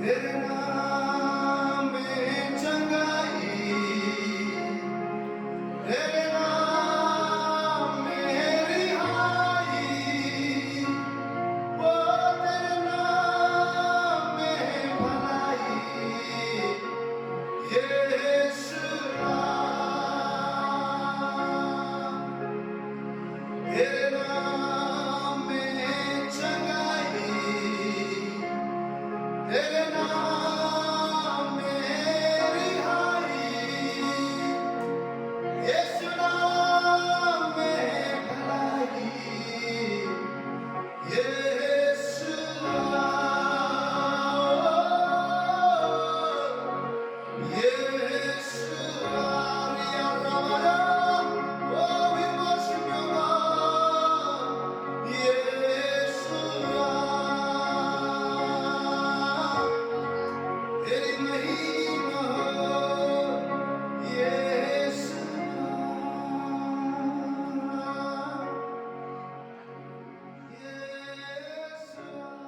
तेरे नाम में चंगाई, तेरे नाम में रिहाई, वो तेरे नाम में भलाई, यीशु नाम। तेरे नाम में चंगाई, तेरे नाम में रिहाई, यीशु नाम में भलाई, यीशु नाम, यीशु नाम। या रवाना, oh we worship you God, यीशु नाम। तेरी महिमा हो, यीशु नाम, यीशु नाम।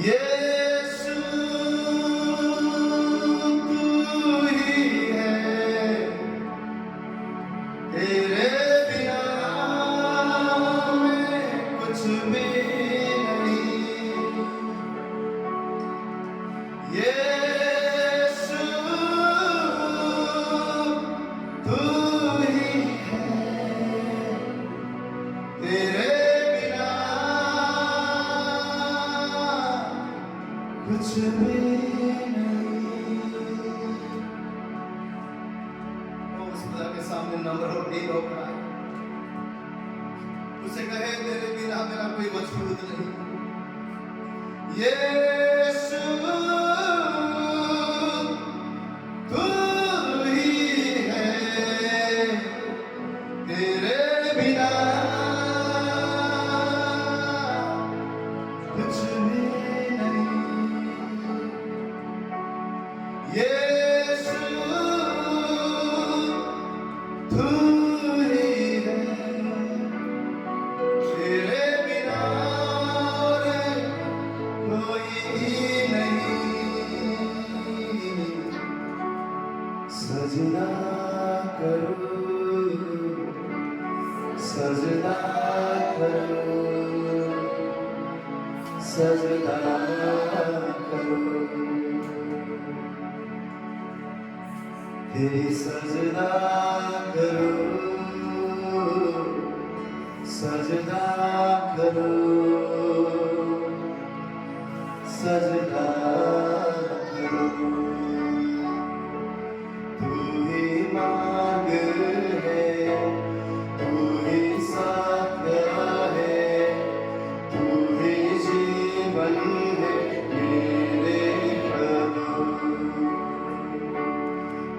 यीशु तू ही है, तेरे बिना मैं कुछ भी नहीं। यीशु तू ही है, तेरे बिना कुछ भी नहीं। उस खुदा के सामने नम्र और दीन होकर आए, उसे कहे तेरे बिना मेरा कोई वजूद नहीं। यीशु तू ही है, तेरे बिना कुछ भी नहीं। यीशु तू ही है, तेरे बिना और कोई नहीं। सजना करो, सजना करो, सजना करो, तेरी सजना करो, सजना करो, सजना करो। तू ही मार्ग है, तू ही सत्य है, तू ही जीवन है मेरे प्रभु।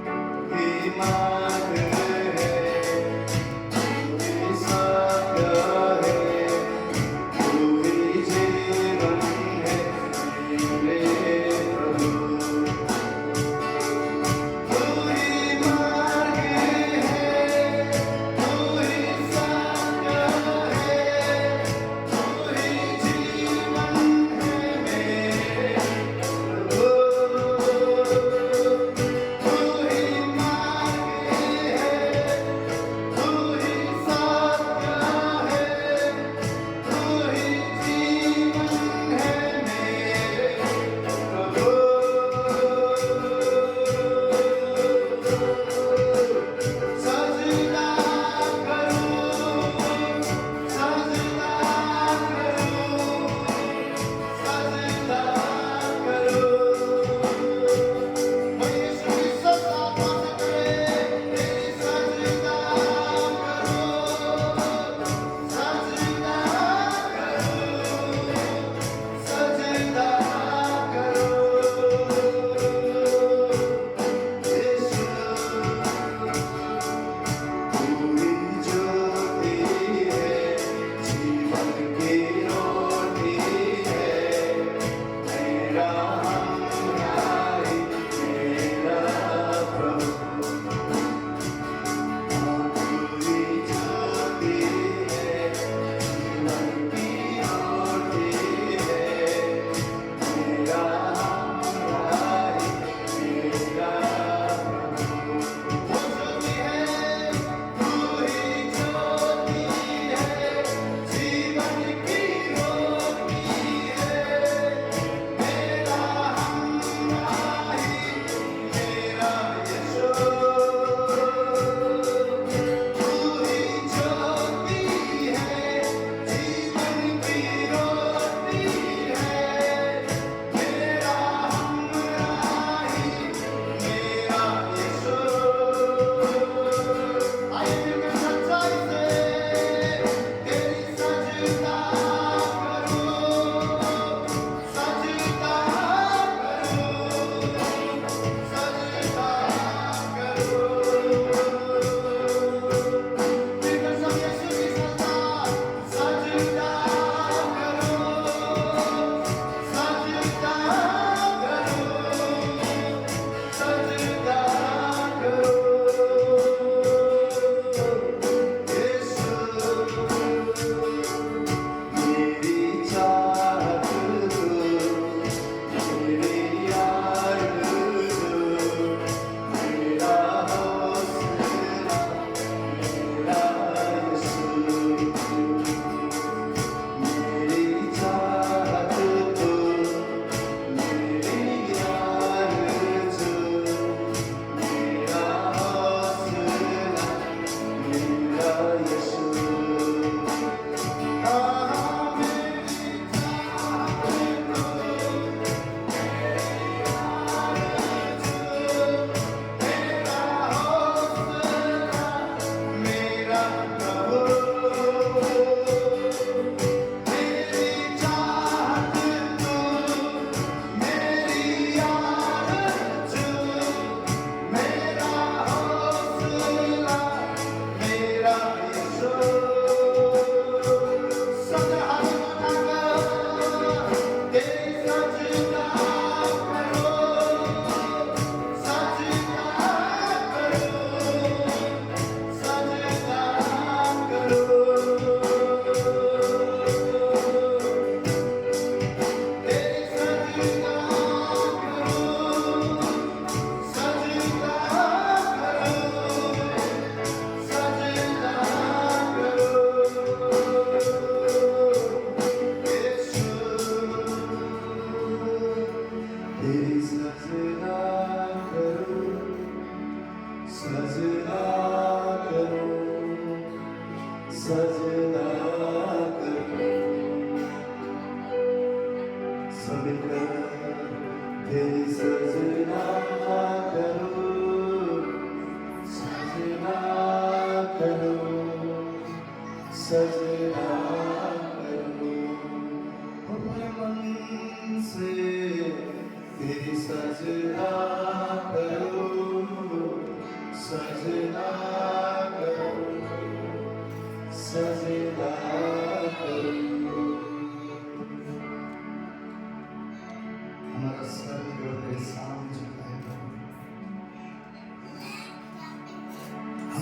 तू ही मार्ग है, तू ही सत्य है, तू ही जीवन है मेरे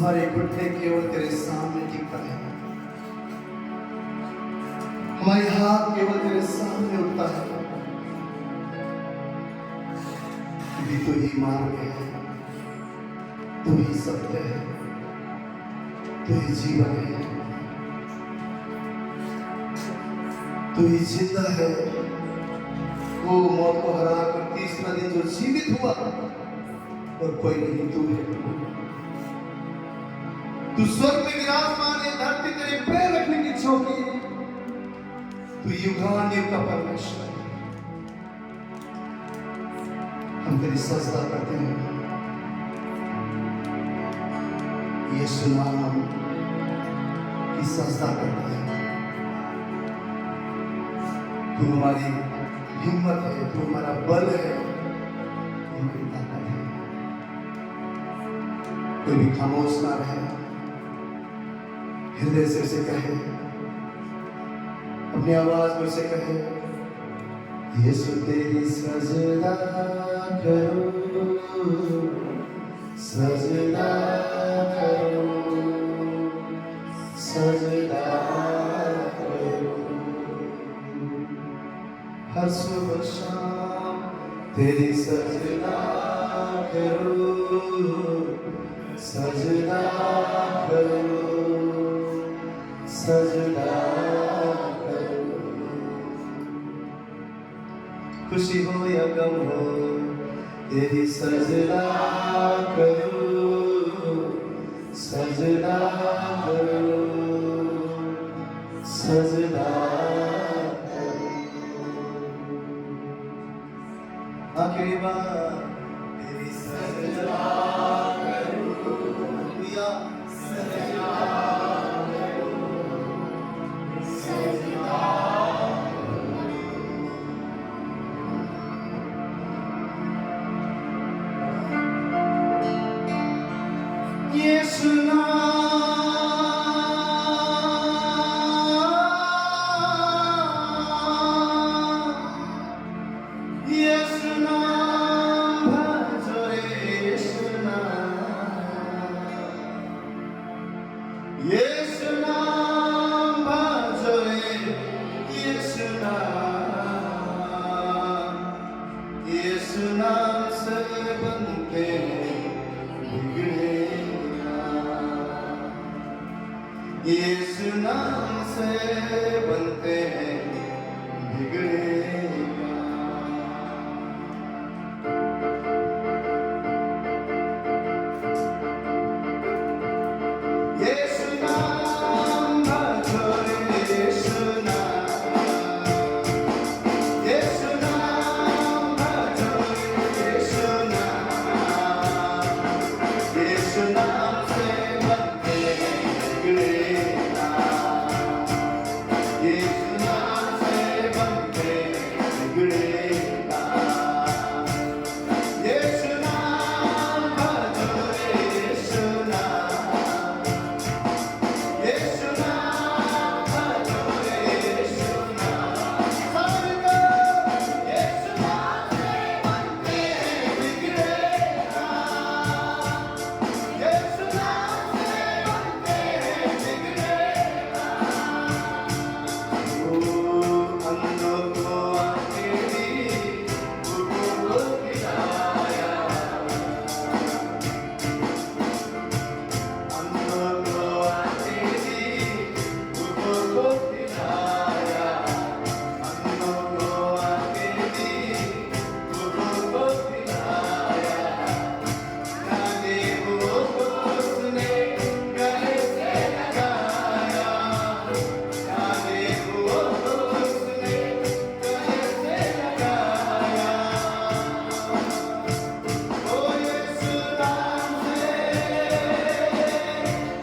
हमारे घुटने केवल तेरे सामने टिकता है, हमारे हाथ केवल तेरे सामने उठता है। भी तो ही मार्ग है, तू ही सत्य है, तू ही जीवन है, तू ही जिंदा है। वो मौत को हराकर तीसरा दिन जो जीवित हुआ, और कोई नहीं, तू है। तू स्वर्ग में विराजमान है, धरती तेरे पैर रखने की चौकी, तू युगान्युग का परमेश्वर है। हम तेरी सजदा करते हैं, यीशु नाम की सजदा करते हैं। तू हमारी हिम्मत है, तू हमारा बल है, तू हमारी ताकत है। कोई भी खामोश ना रहे, हृदय से उसे कहे, अपनी आवाज में उसे कहे, यीशु तेरी सजदा करो, सजदा करो, सजदा करो। हर सुबह शाम तेरी सजदा करो, सजदा करो, सजदा करो। खुशी हो या गम हो, तेरी सजदा करो, सजदा करो, सजदा करो। आखिरी बार तेरी सजदा करो, या सजदा करो, सजदा। यीशु नाम, यीशु नाम भजो रे, यीशु नाम, यीशु नाम भजो रे, यीशु नाम। यीशु नाम से बनते हैं बिगड़े, यीशु नाम से बनते हैं बिगड़े। यीशु नाम भजो रे, यीशु नाम, यीशु नाम भजो रे, यीशु नाम। यीशु नाम से बनते हैं बिगड़े, यीशु नाम से बनते हैं बिगड़े। यीशु नाम भजो रे, यीशु नाम, यीशु नाम भजो रे, यीशु नाम। यीशु नाम से बनते हैं बिगड़े, यीशु नाम से बनते हैं बिगड़े। अंधों को आंखें दी, बूढ़ों को खिलाया, अंधों को आंखें दी, बूढ़ों को खिलाया, अंधों को आंखें दी, बूढ़ों को खिलाया। काने को उसने गले से लगाया, काने को उसने गले से लगाया। ओ यीशु नाम से,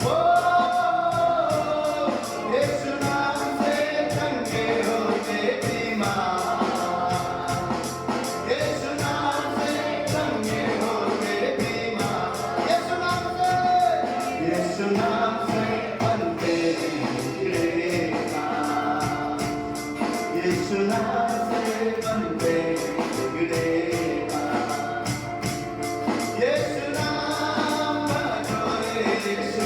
ओ यीशु नाम से चंगे होते बीमार, यीशु नाम से चंगे होते बीमार। यीशु नाम से, यीशु नाम से बनते हैं बिगड़े काम, यीशु नाम से बनते हैं बिगड़े काम। यीशु नाम भजो रे, यीशु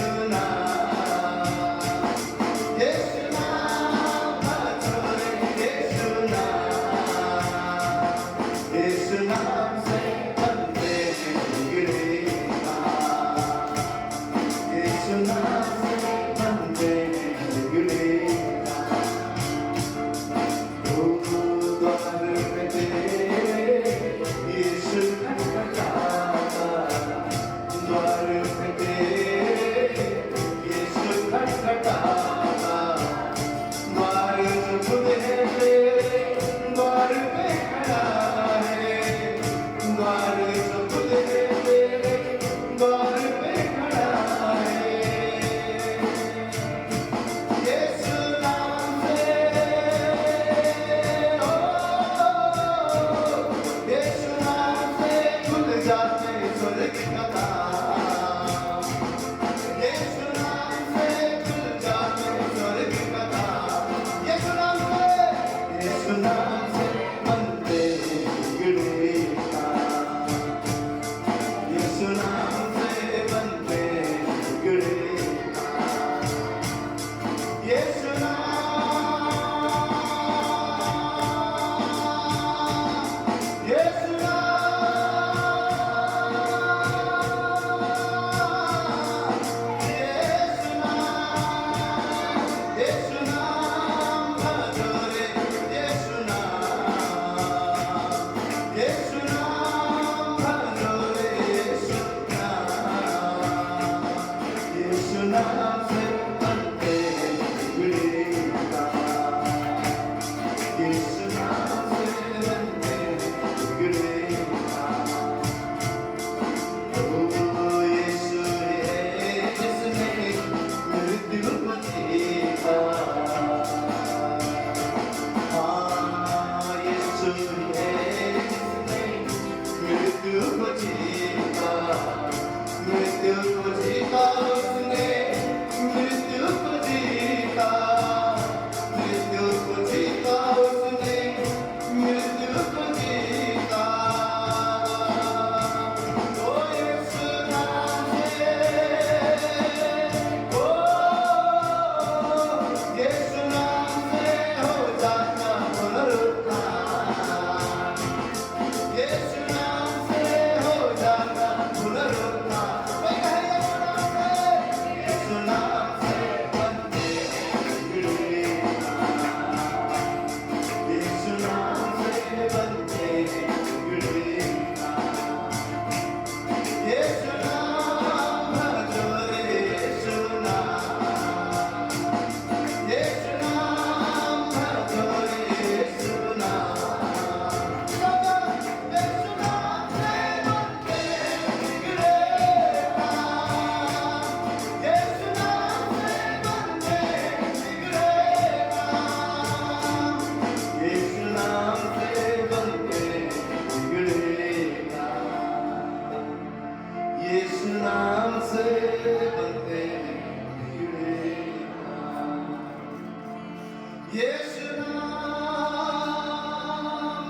यीशु नाम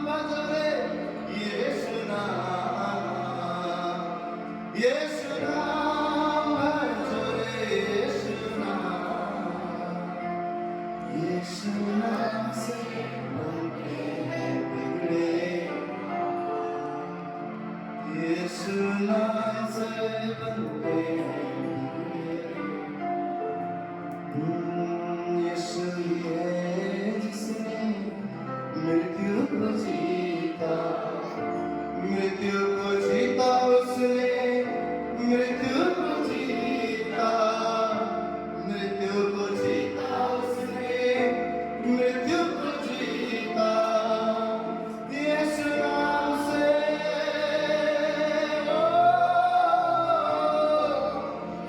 भजो रे, यीशु नाम, यीशु नाम भजो रे, यीशु नाम, यीशु नाम से बनते हैं बिगड़े, यीशु नाम से बनते हैं बिगड़े। यीशु ही है जिसने मृत्यु को जीता, मृत्यु को जीता उसने, मृत्यु को जीता, मृत्यु को जीता उसने, मृत्यु को जीता। यीशु नाम से, ओ,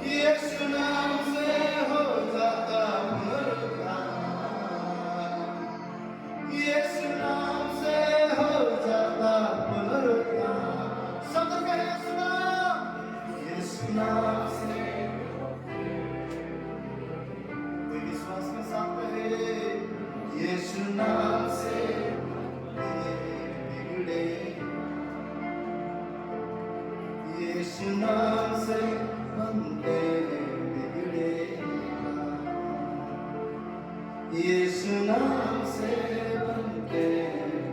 यीशु नाम से हो जाता पुनरुत्थान, यीशु नाम से हो जाता पुनरुत्थान। सब कहे यीशु नाम, यीशु नाम से। कोई विश्वास के साथ कहे, यीशु नाम से बिगड़े, यीशु नाम से बनते बिगड़े, यीशु नाम से बनते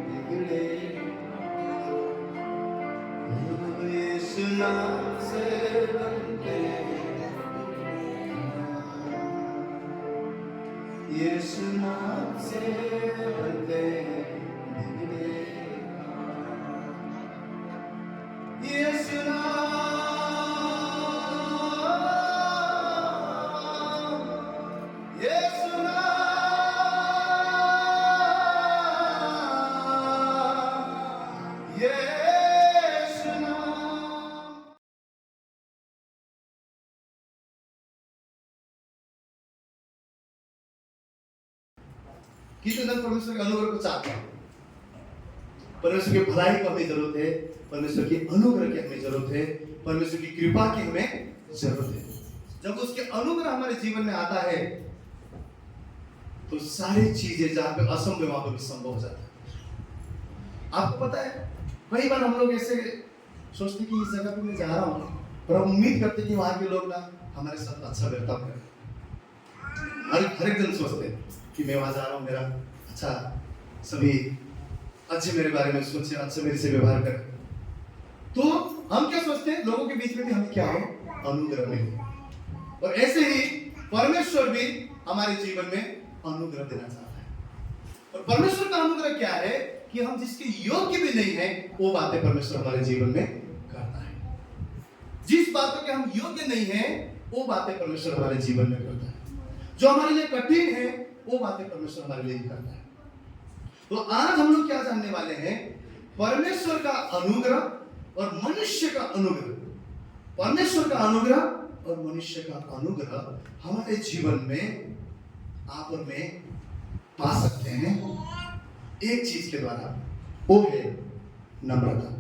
बिगड़े, यीशु नाम से बनते, यीशु नाम से बनते बिगड़े, यीशु नाम, यीशु नाम, यीशु नाम। कितने लोग परमेश्वर के अनुग्रह को चाहते हैं? परमेश्वर की भलाई को हमें जरूरत है, परमेश्वर की अनुग्रह की हमें जरूरत है, परमेश्वर की कृपा की हमें जरूरत है। जब उसके अनुग्रह हमारे जीवन में आता है तो सारी चीजें जहां पे असंभव वहां पर भी संभव हो जाता है। आपको पता है, कई बार हम लोग ऐसे सोचते कि इस जगह पे मैं जा रहा हूँ, पर हम उम्मीद करते कि वहां के लोग ना हमारे साथ अच्छा व्यवहार करें। हर एक जन सोचते हैं कि मैं वहां जा रहा हूँ, मेरा अच्छा सभी अच्छे मेरे बारे में सोचे, अच्छे मेरे से व्यवहार करें। तो हम क्या सोचते हैं, लोगों के बीच में भी हमें क्या हो, अनुग्रह मिले। और ऐसे ही परमेश्वर भी हमारे जीवन में अनुग्रह देना चाहता है। और परमेश्वर का अनुग्रह क्या है कि हम जिसके योग्य भी नहीं है वो बातें परमेश्वर हमारे जीवन में करता है। जिस बातों के हम योग्य नहीं है वो बातें परमेश्वर हमारे जीवन में करता है। जो हमारे लिए कठिन है वो बातें परमेश्वर हमारे लिए करता है। तो आज हम लोग क्या जानने वाले हैं, परमेश्वर का अनुग्रह और मनुष्य का अनुग्रह। परमेश्वर का अनुग्रह और मनुष्य का अनुग्रह हमारे जीवन में आप और मैं पा सकते हैं एक चीज के द्वारा, वो है नम्रता।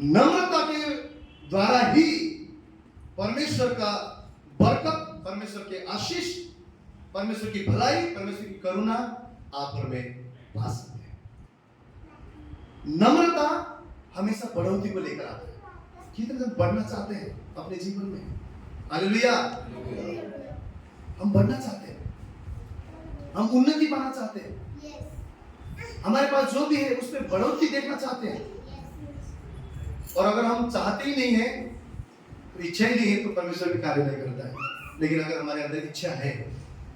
नम्रता के द्वारा ही परमेश्वर का बरकत, परमेश्वर के आशीष, परमेश्वर की भलाई, परमेश्वर की करुणा आप और मैं पा सकते हैं। नम्रता हमेशा बढ़ोतरी को लेकर आता है। कितने लोग बढ़ना चाहते हैं अपने जीवन में? हालेलुया। हम बढ़ना चाहते हैं, हम उन्नति पाना चाहते हैं, हमारे पास जो भी है उसमें बढ़ोतरी देखना चाहते हैं। और अगर हम चाहते ही नहीं है, तो इच्छा ही नहीं है, तो परमेश्वर भी कार्य नहीं करता है। लेकिन अगर हमारे अंदर इच्छा है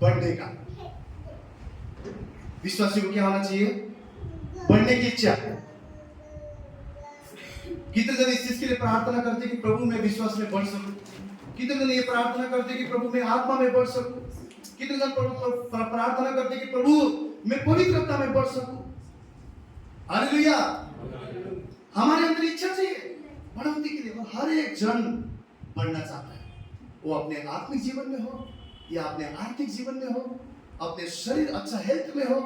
बढ़ने का, विश्वासी को क्या होना चाहिए? बढ़ने की इच्छा। कितने जन इस चीज के लिए प्रार्थना करते कि प्रभु मैं विश्वास में बढ़ सकूं? कितने जन ये प्रार्थना करते कि प्रभु मैं आत्मा में बढ़ सकूं? कितने जन प्रार्थना करते कि प्रभु मैं पवित्रता में बढ़ सकूं? हालेलुया। हमारे अंदर इच्छा चाहिए बढ़ोतरी के लिए। हर एक जन बढ़ना चाहता है, वो अपने आत्मिक जीवन में हो या अपने आर्थिक जीवन में हो, अपने शरीर अच्छा हेल्थ में हो,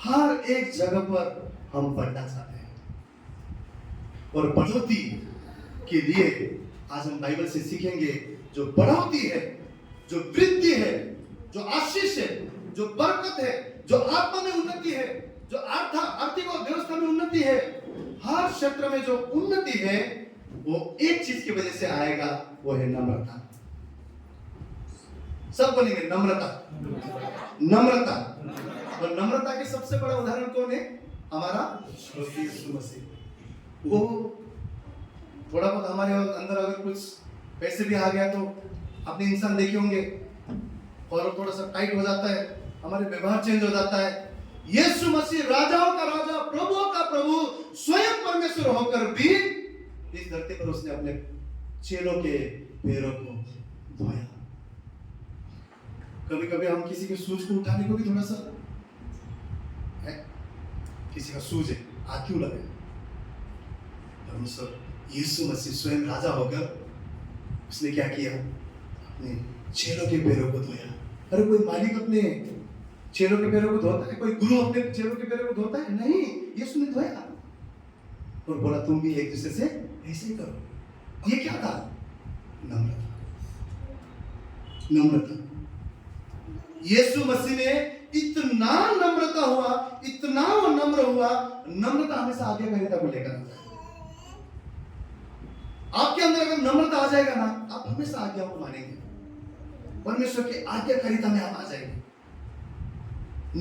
हर एक जगह पर हम बढ़ना चाहते हैं। और बढ़ोतरी के लिए आज हम बाइबल से सीखेंगे जो बढ़ोतरी है, जो वृद्धि है, जो आशीष है, जो बरकत है, जो आत्मा में उन्नति है, जो आर्थिक और व्यवस्था में उन्नति है, हर क्षेत्र में जो उन्नति है वो एक चीज की वजह से आएगा, वो है नम्रता। सब बोलेंगे नम्रता, नम्रता। और नम्रता के सबसे बड़ा उदाहरण कौन है? हमारा यीशु मसीह। वो थोड़ा बहुत हमारे अंदर अगर कुछ पैसे भी आ गया तो अपने इंसान देखे होंगे, और थोड़ा सा टाइट हो जाता है, हमारे व्यवहार चेंज हो जाता है। यीशु मसीह राजाओं का राजा, प्रभुओं का प्रभु, स्वयं परमेश्वर होकर भी इस धरती पर उसने अपने चेलों के पैरों को धोया। कभी कभी हम किसी के सूज को उठाने को भी थोड़ा सा है, किसी का सूज है, हाथ क्यों लगे? परमेश्वर यीशु मसीह स्वयं राजा होकर उसने क्या किया? अपने चेलों के पैरों को धोया। अरे कोई मालिक अपने चेलों के पैरों को धोता है? कोई गुरु अपने चेलों के पैरों को धोता है? नहीं, यीशु ने धोया और बोला तुम भी एक दूसरे से ऐसे ही करो। ये क्या था? नम्रता, नम्रता। यीशु मसीह ने इतना नम्रता हुआ, इतना वो नम्र हुआ। नम्रता हमेशा आज्ञाकारिता को लेकर आता है। आपके अंदर अगर नम्रता आ जाएगा ना, आप हमेशा आज्ञा को मानेंगे, परमेश्वर की आज्ञाकारिता में आप आ जाएंगे।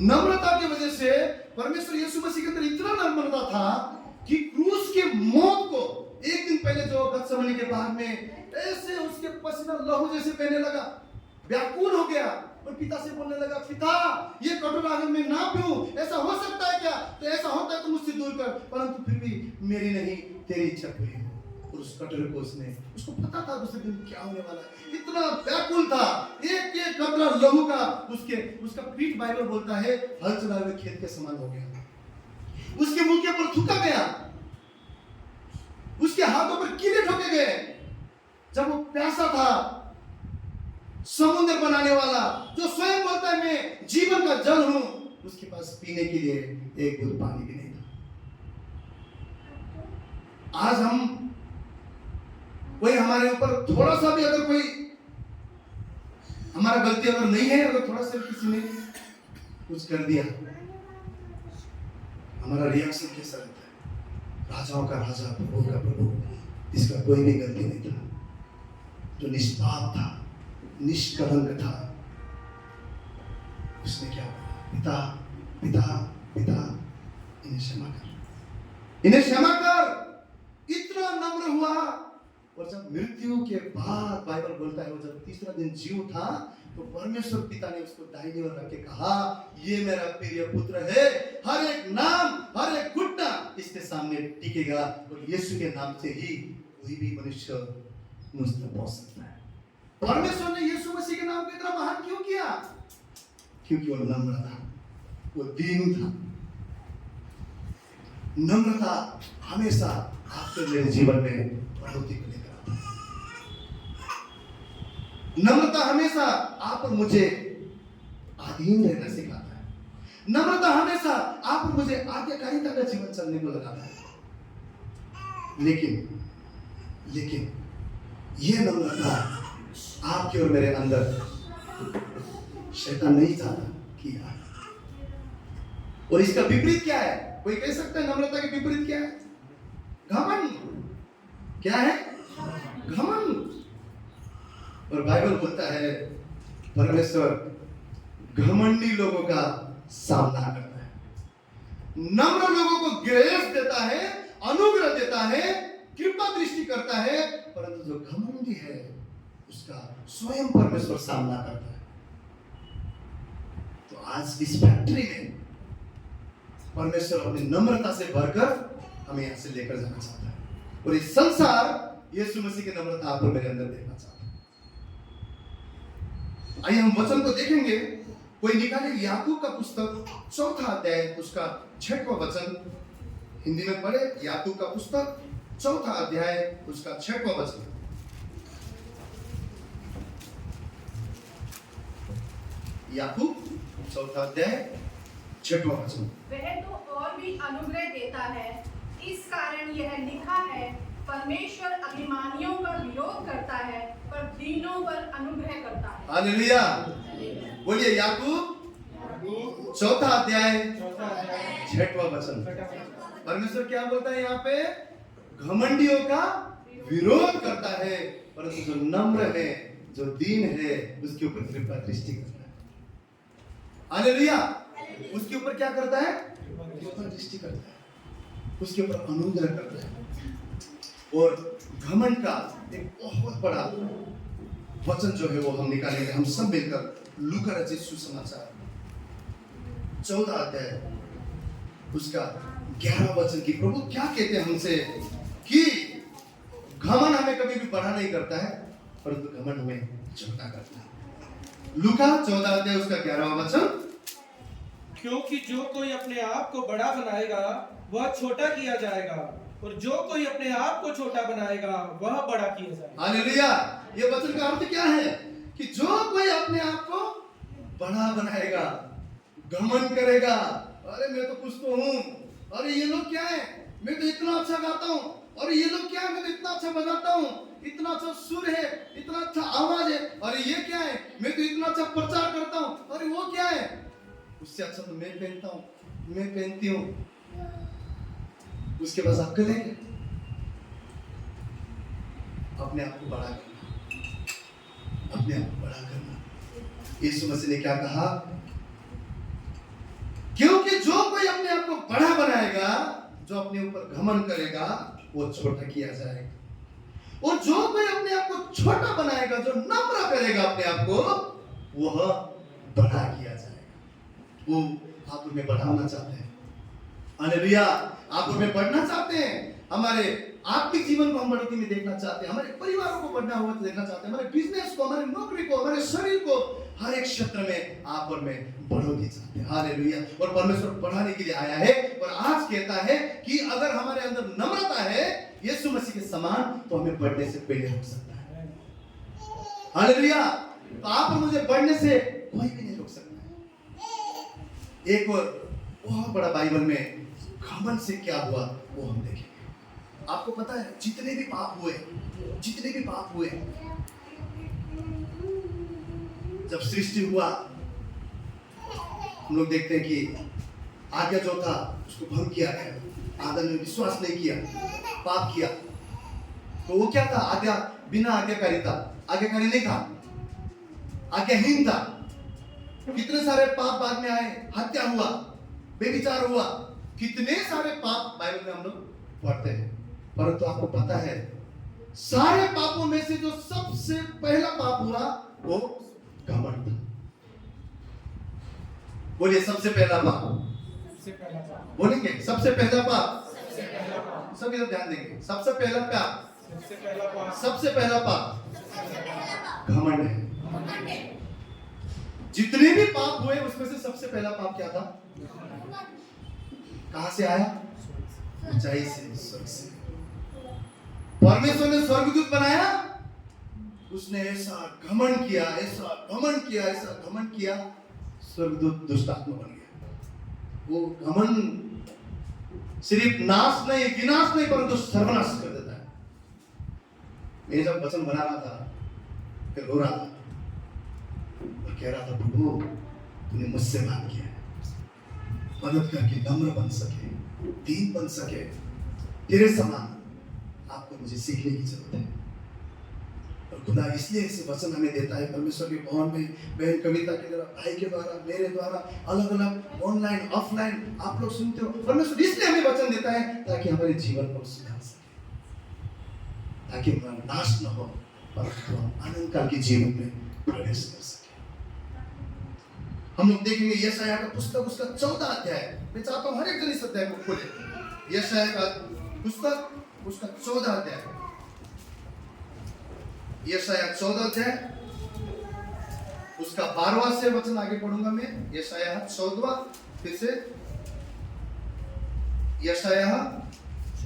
नम्रता की वजह से परमेश्वर यीशु मसीह के अंदर इतना नम्रता था कि क्रूस के मौत को एक दिन पहले जो गत्सेमनी के बाग में ऐसे उसके पसीना लहू जैसे बहने लगा, व्याकुल हो गया और पिता से बोलने लगा, पिता ये कटोरा अगर मैं ना पीऊं, ऐसा हो सकता है क्या? तो ऐसा होता है तो मुझसे दूर कर, परंतु फिर भी मेरी नहीं तेरी इच्छा पूरी हो। और उस कटोरे को उसको पता था दूसरे दिन क्या होने वाला है, इतना व्याकुल था। एक एक कतरा लहू का उसका पीठ बाइबल बोलता है हल चलाए हुए खेत के समान हो गया। उसके मुंह के ऊपर थूका गया, उसके हाथों पर कीड़े ठोके गए। जब वो प्यासा था, समुद्र बनाने वाला जो स्वयं बोलता है मैं जीवन का जल हूं, उसके पास पीने के लिए एक बूंद पानी भी नहीं था। आज हम कोई हमारे ऊपर थोड़ा सा भी अगर कोई हमारा गलती अगर नहीं है, अगर थोड़ा सा किसी ने कुछ कर दिया, हमारा रिएक्शन कैसा रहता है? राजाओं का राजा, प्रभु का प्रभु, इसका कोई भी गलती नहीं था, जो निष्पाप था, निष्कलंक था। उसने क्या बोला? पिता पिता पिता इन्हें क्षमा कर, इन्हें क्षमा कर। इतना नम्र हुआ। और जब मृत्यु के बाद बाइबल बोलता है वो जब तीसरा दिन जी उठा तो परमेश्वर पिता ने उसको दाहिनी ओर रख के कहा, ये मेरा प्रिय पुत्र है, हर एक नाम, हर एक घुटना इसके सामने टिकेगा और यीशु के नाम से ही कोई भी मनुष्य मुझ तक पहुंच सकता है। परमेश्वर ने यीशु मसीह के नाम को इतना महान क्यों किया? क्योंकि वो नम्र था, वो दीन था। नम्रता हमेशा आपके मेरे जीवन में बढ़ोतरी को लेकर आता है। नम्रता हमेशा आप और मुझे अधीन रहना सिखाता है। नम्रता हमेशा आप और मुझे आज्ञाकारिता का जीवन चलने को लगाता है। लेकिन ये नम्रता आपके और मेरे अंदर शैतान नहीं चाहता कि आए। और इसका विपरीत क्या है? कोई कह सकता है नम्रता के विपरीत क्या है? घमंड। क्या है? घमंड। और बाइबल बोलता है परमेश्वर घमंडी लोगों का सामना करता है, नम्र लोगों को ग्रेस देता है, अनुग्रह देता है, कृपा दृष्टि करता है, परंतु जो घमंडी है उसका स्वयं परमेश्वर सामना करता है। तो आज इस फैक्ट्री में परमेश्वर अपनी नम्रता से भरकर हमें यहां से लेकर जाना चाहता है और इस संसार यीशु मसीह की नम्रता आप और मेरे अंदर देखना चाहता है। आइए हम वचन को देखेंगे। कोई निकाले याकूब का पुस्तक 4 अध्याय उसका 6वां वचन, हिंदी में पढ़े। याकूब का पुस्तक 4 अध्याय उसका 6वां वचन। याकूब 4 अध्याय 6वां वचन। वह तो और भी अनुग्रह देता है, इस कारण यह लिखा है, परमेश्वर अभिमानियों का विरोध करता है पर दीनों पर अनुग्रह करता है। हालेलुया। बोलिए याकूब चौथा अध्याय चौथा अध्याय 6वां वचन। छठा वचन। परमेश्वर क्या बोलता है यहाँ पे? घमंडियों का विरोध करता है, परंतु जो नम्र है, जो दीन है, उसके ऊपर कृपा दृष्टि करता है। हालेलुया। उसके ऊपर क्या करता है? कृपा दृष्टि करता है, उसके ऊपर अनुग्रह करता है। और घमंड का एक बहुत बड़ा वचन जो है वो हम निकालेंगे, हम सब मिलकर। लूका रचित सुसमाचार 14 अध्याय उसका 11 वचन की प्रभु क्या कहते हैं हमसे कि घमंड हमें कभी भी बड़ा नहीं करता है, परंतु घमंड हमें छोटा करता है। लूका 14 अध्याय उसका 11वां वचन। क्योंकि जो कोई अपने आप को बड़ा बनाएगा वह छोटा किया जाएगा, और जो कोई अपने आप को छोटा बनाएगा वह बड़ा किया जाएगा। हालेलुया। ये वचन का अर्थ क्या है? कि जो कोई अपने आप को बड़ा बनाएगा, घमंड करेगा, अरे मैं तो कुछ तो हूं, अरे ये लोग क्या है, मैं तो इतना अच्छा गाता हूं, और ये लोग क्या है, मैं तो इतना अच्छा बजाता हूं, इतना अच्छा सुर है, इतना अच्छा आवाज है, अरे ये क्या है, मैं तो इतना अच्छा प्रचार करता हूं, अरे वो क्या है, उससे अच्छा तो मैं पहनता हूं, मैं पहनती हूं। उसके पास अक्ल है? अपने आप को बड़ा करना, अपने आप को बड़ा करना। यीशु मसीह ने क्या कहा? क्योंकि जो कोई अपने आप को बड़ा बनाएगा, जो अपने ऊपर घमंड करेगा, वो छोटा किया जाएगा, और जो कोई अपने आप को छोटा बनाएगा, जो नम्र करेगा अपने आप को, वह बड़ा किया जाएगा। वो आप उन्हें बढ़ाना चाहते हैं। हालेलुया। आप उनमें बढ़ना चाहते हैं, हमारे आत्मिक जीवन को हम बढ़ोतरी में देखना चाहते हैं, हमारे परिवारों को बढ़ना हुआ तो देखना चाहते हैं, हमारे बिजनेस को, हमारी नौकरी को, हमारे शरीर को, हर एक क्षेत्र में आप और मैं बढ़ोतरी चाहते हैं। हालेलुया। और परमेश्वर बढ़ाने के लिए आया है, और आज कहता है कि अगर हमारे अंदर नम्रता है यीशु मसीह के समान, तो हमें बढ़ने से पहले रोक सकता है। हालेलुया। तो आप और मुझे बढ़ने से कोई भी नहीं रोक सकता। एक और बहुत बड़ा बाइबल में घमंड से क्या हुआ वो हम देखेंगे। आपको पता है जितने भी पाप हुए, जब सृष्टि हुआ, हम लोग देखते हैं कि आज्ञा जो था उसको भंग किया गया। आदम ने विश्वास नहीं किया, पाप किया, तो वो क्या था? आज्ञा बिना आज्ञाकारी नहीं था, आज्ञाहीन था। कितने सारे पाप बाद में आए, हत्या हुआ, बेविचार हुआ, कितने सारे पाप बाइबल में हम लोग पढ़ते हैं। परंतु आपको पता है सारे पापों में से जो सबसे पहला पाप हुआ वो घमंड था। बोलिए सबसे पहला पाप। बोलेंगे सबसे पहला पाप। सभी लोग ध्यान देंगे। सबसे पहला पाप घमंड है। जितने भी पाप हुए उसमें से सबसे पहला पाप क्या था? कहां से आया? ऊंचाई से, स्वर्ग से। परमेश्वर ने स्वर्गदूत बनाया, उसने ऐसा घमंड किया, स्वर्गदूत दुष्ट आत्मा बन गया। वो घमंड सिर्फ विनाश नहीं परंतु सर्वनाश कर देता है। मैं जब वचन बना रहा था, फिर रो रहा था और कह रहा था, प्रभु तूने मुझसे बात किया है, मदद करके नम्र बन सके, दीन बन सके, तेरे समान आपको मुझे सीखने की जरूरत है। और खुदा इसलिए ऐसे वचन हमें देता है परमेश्वर के भवन में, बहन कविता के द्वारा, भाई के द्वारा, मेरे द्वारा, अलग अलग ऑनलाइन ऑफलाइन आप लोग सुनते हो। परमेश्वर इसलिए हमें वचन देता है ताकि हमारे जीवन को सुधार सके, ताकि हमारा नाश न हो, परंतु हम अनंत काल के जीवन में प्रवेश कर सके। हम लोग देखेंगे यशायाह का पुस्तक उसका 14 अध्याय। मैं चाहता हूं हर एक जन इस अध्याय को खोले। यशायाह का पुस्तक उसका 14 अध्याय। यशायाह 14 अध्याय उसका 12वां से वचन आगे पढ़ूंगा मैं। यशायाह 14 फिर से यशायाह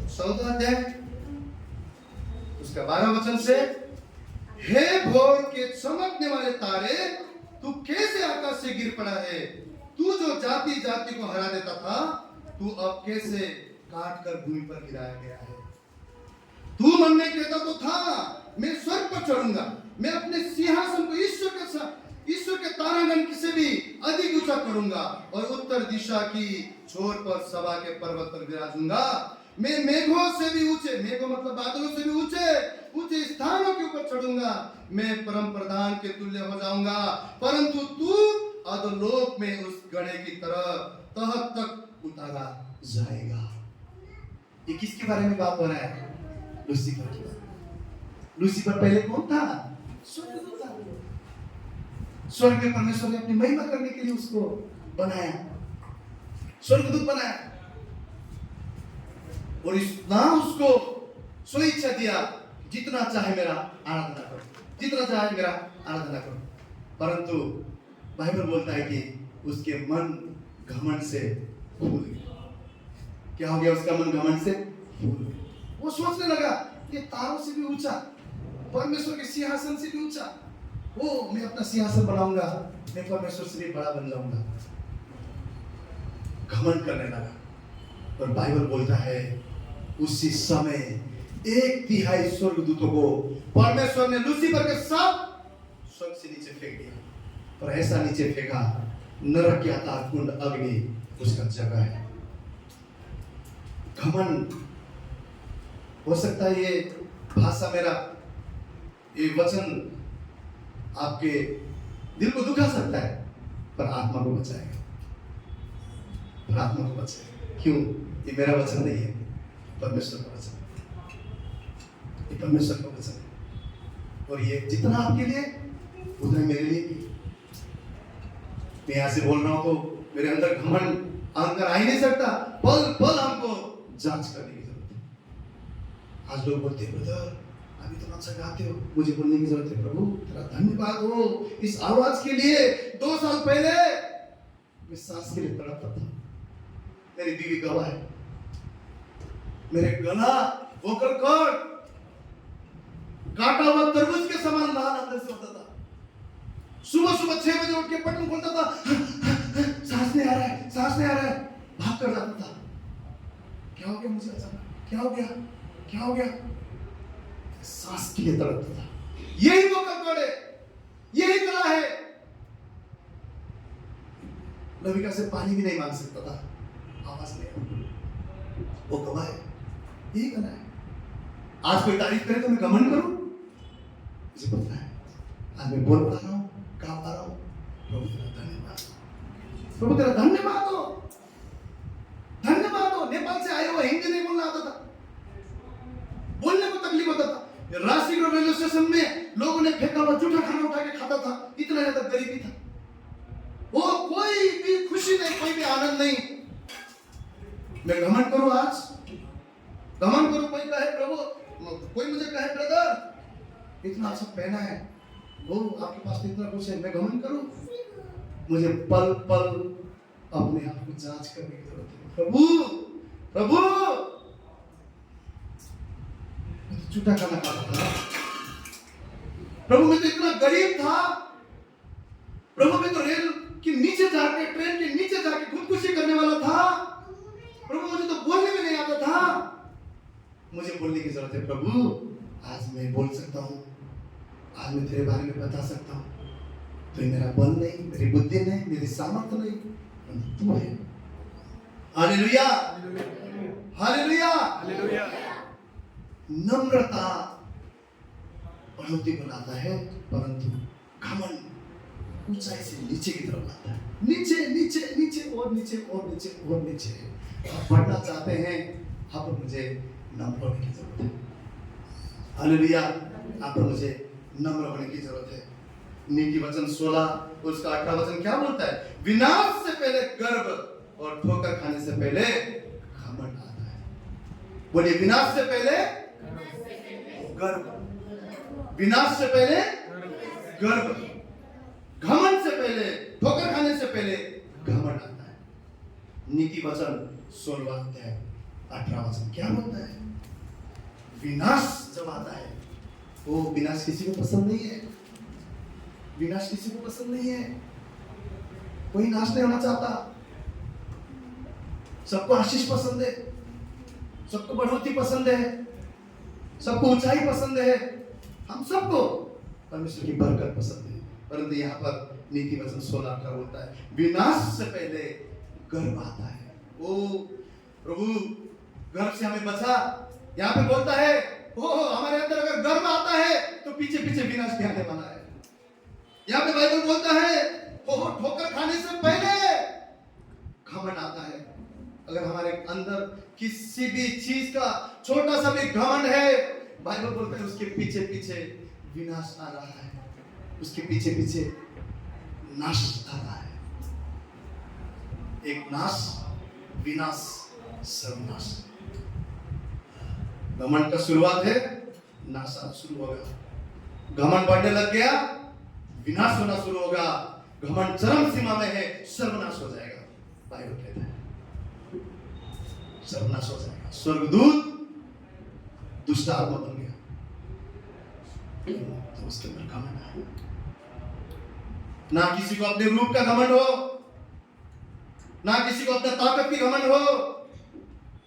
14 अध्याय उसका 12 वचन से, हे भोर के चमकने वाले तारे, तू कैसे आकाश से गिर पड़ा है? तू जो जाति जाति को हरा देता था, तू अब कैसे काट कर भूमि पर गिराया गया है? तू मन में कहता तो था, मैं स्वर्ग पर चढ़ूंगा, मैं अपने सिंहासन को ईश्वर के ईश्वर के तारागण से भी अधिक ऊंचा करूंगा और उत्तर दिशा की छोर पर सभा के पर्वत पर विराजूंगा। मैं मेघों से भी ऊंचे, मेघों मतलब बादलों से भी ऊंचे ऊंचे स्थानों के ऊपर चढ़ूंगा। मैं परम प्रधान के तुल्य हो जाऊंगा, परंतु तू अधोलोक में उस गणे की तरह तह तक उतारा जाएगा। ये किसके बारे में बात हो रहा है? लूसीफर की बात। लूसीफर पहले कौन था? स्वर्गदूत था। स्वर्ग में परमेश्वर ने अपनी महिमा करने के लिए उसको बनाया, स्वर्गदूत बनाया, और इतना उसको स्वेच्छा दिया, जितना चाहे मेरा आराधना करो, जितना चाहे मेरा आराधना करो। परंतु बाइबल बोलता है कि उसके मन घमंड से फूल गया। क्या हो गया? उसका मन घमंड से फूल गया। वो सोचने लगा कि तारों से भी ऊंचा, परमेश्वर के सिंहासन से भी ऊंचा, वो मैं अपना सिंहासन बनाऊंगा, मैं परमेश्वर से भी बड़ा बन जाऊंगा। घमंड करने लगा। और बाइबल बोलता है उसी समय 1/3 स्वर्गदूतों को परमेश्वर ने लूसीफर के साथ स्वर्ग से नीचे फेंक दिया। और ऐसा नीचे फेंका, नरक के अर्थात कुंड अग्नि उसका जगह है। घमंड, हो सकता है ये भाषा मेरा, ये वचन आपके दिल को दुखा सकता है, पर आत्मा को बचाएगा, पर आत्मा को बचाएगा। क्यों? ये मेरा वचन नहीं है, परमेश्वर का वचन है, ये परमेश्वर का वचन है। और ये जितना आपके लिए उतना मेरे लिए भी। मैं यहाँ से बोल रहा हूं तो मेरे अंदर घमंड आकर आ ही नहीं सकता। पल पल हमको जांच करने की जरूरत है। आज लोग बोलते हैं ब्रदर अभी तुम अच्छा गाते हो, मुझे बोलने की जरूरत है प्रभु तेरा धन्यवाद हो इस आवाज के लिए। 2 साल पहले मैं सांस के लिए तड़पता था, मेरी बीवी गवाह है, मेरे गला वोकल कॉर्ड काटा हुआ तरबूज के समान लाल अंदर से होता था। सुबह सुबह 6 बजे उठ के बटन खोलता था, सांस नहीं आ रहा है, सांस नहीं आ रहा है, भाग कर जाता था। क्या हो गया मुझे अचानक? क्या हो गया? क्या हो गया? सांस के लिए तड़पता था। यही वोकल कॉर्ड है, यही कला है। लविका से पानी भी नहीं मांग सकता था, आवाज नहीं, वो गवाह है, यही कला है। आज कोई तारीफ करे तो मैं घमंड करूं? मुझे पता है आज मैं बोल पा रहा हूं, गा पा रहा हूं, प्रभु तेरा धन्यवाद, प्रभु तेरा धन्यवाद हो, धन्यवाद हो। नेपाल से आए हुए हिंदी नहीं बोलना आता था, बोलने को तकलीफ होता था। राशि रोड रेलवे स्टेशन में लोगों ने फेंका हुआ जूठा खाना उठा के खाता था, इतना ज्यादा गरीबी था। वो कोई भी खुशी नहीं, कोई भी आनंद नहीं। मैं घमंड करूं आज? घमंड करूं? कोई कहे प्रभु, कोई मुझे कहे ब्रदर इतना अच्छा पहना है, वो आपके पास इतना कुछ है, मैं घमंड करूं? मुझे पल पल अपने आप को जांच करने की जरूरत है। प्रभु प्रभु झूठा खाना खाता था, प्रभु मैं तो इतना गरीब था, प्रभु मैं तो रेल के नीचे जाके, ट्रेन के नीचे जाके खुदकुशी करने वाला था, प्रभु मुझे तो बोलने में नहीं आता था। मुझे बोलने की जरूरत है प्रभु। आज मैं बोल सकता हूँ, आज मैं तेरे बारे में बता सकता हूँ। तो ये मेरा बल नहीं, मेरी बुद्धि नहीं, मेरी सामर्थ्य नहीं, तू है। Hallelujah, hallelujah, hallelujah. नम्रता बढ़ोतरी को लाता है, परंतु घमंड ऊंचाई से नीचे की तरफ लाता है। नीचे नीचे नीचे और नीचे और नीचे और नीचे। आप बढ़ना चाहते हैं, आप मुझे नम्र होने की जरूरत है। हालेलुया, आप मुझे नम्र होने की जरूरत है। नीति वचन 16 उसका 18 वचन क्या बोलता है? विनाश से पहले गर्व और ठोकर खाने से पहले घमंड आता है। बोलिए विनाश से पहले गर्व, विनाश से पहले गर्व, घमंड से पहले, ठोकर खाने से पहले घमंड आता है। नीति वचन 16 अध्याय 18 वचन क्या बोलता है? विनाश जब आता है, वो विनाश किसी को पसंद नहीं है, विनाश किसी को पसंद नहीं है। कोई नाश नहीं होना चाहता, सबको आशीष पसंद है, सबको बढ़ोतरी पसंद है, सबको ऊंचाई पसंद है, हम सबको परमेश्वर की बरकत पसंद है। परंतु यहाँ पर नीति वचन 16 का बोलता है विनाश से पहले गर्व आता है। ओ प्रभु गर्व से हमें बचा। यहाँ पे बोलता है ओ हमारे अंदर अगर गर्व आता है तो पीछे पीछे विनाश भी आने वाला है। यहाँ पे बाइबल बोलता है ओ ठोकर खाने से पहले घमंड आता है। अगर हमारे अंदर किसी भी चीज का छोटा सा भी घमंड है, बाइबल बोलता है उसके पीछे पीछे विनाश आ रहा है, उसके पीछे पीछे नाश आ रहा है। एक नाश, विनाश, सर्वनाश। घमंड का शुरुआत है, नाश शुरू होगा। घमंड बढ़ने लग गया, विनाश होना शुरू होगा। घमंड चरम सीमा में है, सर्वनाश हो जाएगा। बाइबल कहता है सर्वनाश हो जाएगा। स्वर्गदूत दुष्ट आत्मा बन गया तो उसके अंदर घमंड है। ना किसी को अपने रूप का घमंड हो, ना किसी को अपना ताकत की घमंड हो,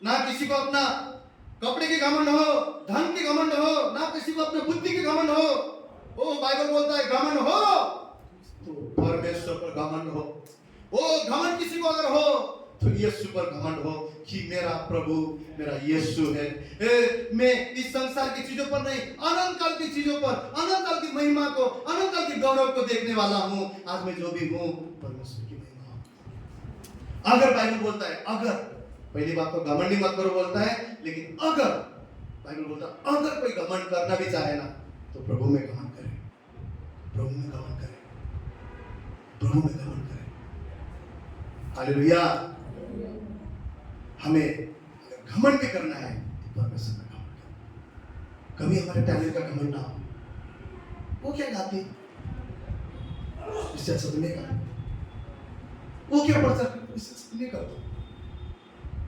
ना किसी को अपना कपड़े के घमंड हो, धन के घमंड हो, ना किसी को अपने बुद्धि के घमंड हो। ओ बाइबल बोलता है घमंड हो तो परमेश्वर पर घमंड हो। ओ घमंड किसी को अगर हो तो यीशु पर घमंड हो कि मेरा प्रभु मेरा यीशु है। मैं इस संसार की चीजों पर नहीं, अनंत काल की चीजों पर, अनंत काल की महिमा को, अनंत काल के गौरव को देखने वाला हूं। आज मैं जो भी हूं परमेश्वर की महिमा। अगर बाइबल बोलता है अगर, पहली बात तो घमंड ही मत करो बोलता है, लेकिन अगर बाइबल बोलता है अगर कोई घमंड करना भी चाहे ना तो प्रभु में घमंड करे, प्रभु में घमंड करे, प्रभु में घमंड करे। हालेलुया। हमें अगर घमंड भी करना है तो परमेश्वर में घमंड करें। कभी हमारे टैलेंट का घमंड ना हो। वो क्या गाती, इससे अच्छा तो नहीं गा। वो क्या पढ़ता, इससे अच्छा तो नहीं करता।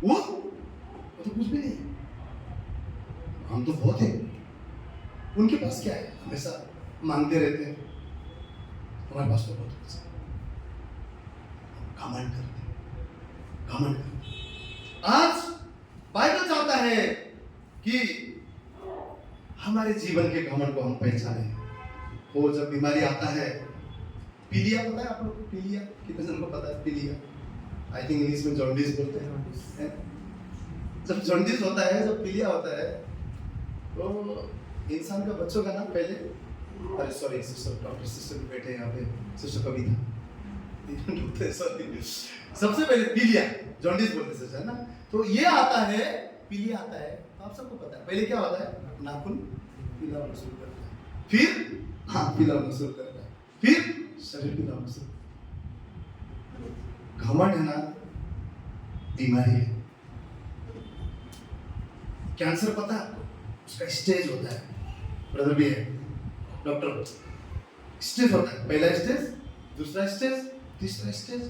वो तो कुछ भी नहीं। हम तो बहुत है, उनके पास क्या है, हमेशा मांगते रहते हैं। हमारे पास तो बहुत कुछ है। घमंड करते, घमंड करते। आज बाइबल चाहता है कि हमारे जीवन के घमंड को हम पहचाने। वो जब बीमारी आता है, पीलिया पता है आप लोग को? पीलिया कितने जन को पता है? पीलिया आई थिंक इंग्लिश में जॉन्डिस बोलते हैं। जब जॉन्डिस होता है, जब पीलिया होता है तो इंसान का बच्चों का नाम पहले, अरे सॉरी सिस्टर, डॉक्टर सिस्टर बैठे यहाँ पे, सिस्टर कविता सबसे पहले पीलिया, जॉन्डिस बोलते सच है ना। तो ये आता है, पीलिया आता है तो आप सबको पता है पहले क्या होता है, नाखून पीला होना शुरू करता है, फिर हाथ पीला होना शुरू करता है, फिर शरीर पीला होना शुरू। घमंड है ना, बीमारी है। कैंसर पता है उसका स्टेज होता है, ब्रदर भी है डॉक्टर, स्टेज होता है, पहला स्टेज, दूसरा स्टेज, तीसरा स्टेज।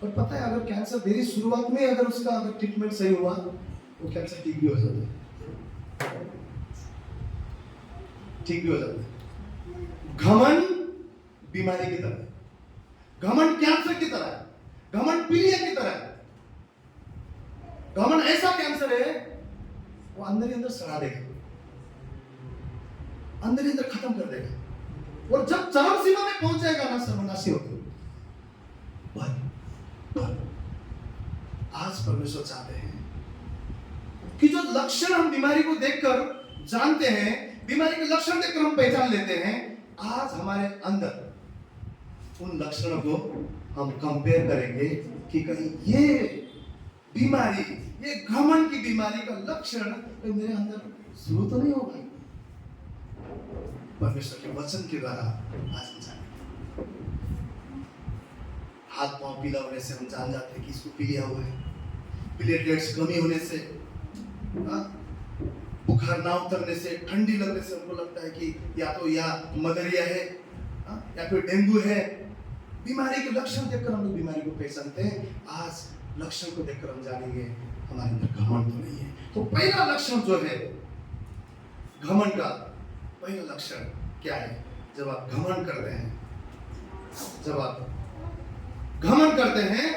और पता है अगर कैंसर मेरी शुरुआत में अगर उसका अगर ट्रीटमेंट सही हुआ वो कैंसर ठीक भी हो जाता है, ठीक भी हो जाता है। घमंड बीमारी की तरह, घमंड कैंसर की तरह है, घमंड पीलिया की तरह है। घमंड ऐसा कैंसर है वो अंदर ही अंदर सड़ा देगा, अंदर ही अंदर खत्म कर देगा। और जब चरम सीमा में पहुंच जाएगा ना, सर्वनाशी होगी। पर आज परमेश्वर चाहते हैं कि जो लक्षण हम बीमारी को देखकर जानते हैं, बीमारी के लक्षण देखकर हम पहचान लेते हैं, आज हमारे अंदर उन लक्षणों को हम कंपेयर करेंगे कि कहीं ये बीमारी, ये घमंड की बीमारी का लक्षण मेरे अंदर शुरू तो नहीं होगा। परमेश्वर के वचन के द्वारा आज हम जानेंगे। हाथ पांव पीला होने से हम जान जाते हैं कि इसको पीलिया हुआ है। प्लेटलेट्स कमी होने से, बुखार ना उतरने से, ठंडी लगने से हमको लगता है कि या तो या मलेरिया है या फिर डेंगू है। बीमारी के लक्षण देखकर हम लोग बीमारी को पहचानते हैं। आज लक्षण को देखकर हम जानेंगे हमारे अंदर घमंड तो नहीं है। तो पहला लक्षण जो है घमंड का, पहला लक्षण क्या है? जब आप घमंड करते हैं, जब आप घमंड करते हैं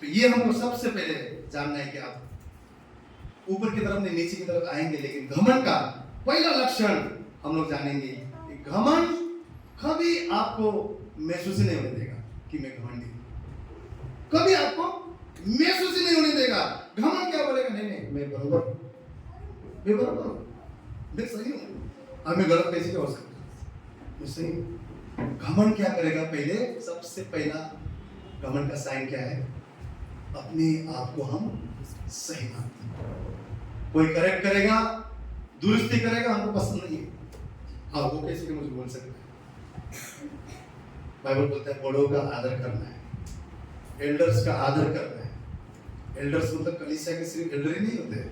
तो ये हमको सबसे पहले जानना है कि आप ऊपर की तरफ नहीं नीचे की तरफ आएंगे, लेकिन घमंड का पहला लक्षण हम लोग जानेंगे कि घमंड कभी आपको महसूस ही नहीं होने देगा कि मैं घमंडी हूं। कभी आपको महसूस ही नहीं होने देगा। घमंड क्या बोलेगा? नहीं नहीं, मैं बराबर हूं, मैं बराबर हूं, मैं सही हूं, अब मैं गलत कैसे हो सकता, मैं सही हूं। घमंड क्या करेगा? पहले, सबसे पहला घमंड का साइन क्या है? अपने आप को हम सही मानते हैं। कोई करेक्ट करेगा, दुरुस्ती करेगा, हमको पसंद नहीं है। हाँ, वो कैसे कि मुझे बोल सकता है? बाइबल बोलता है बड़ों का आदर करना है, एल्डर्स का आदर करना है। एल्डर्स मतलब कलीसिया के सिर्फ एल्डर ही नहीं होते,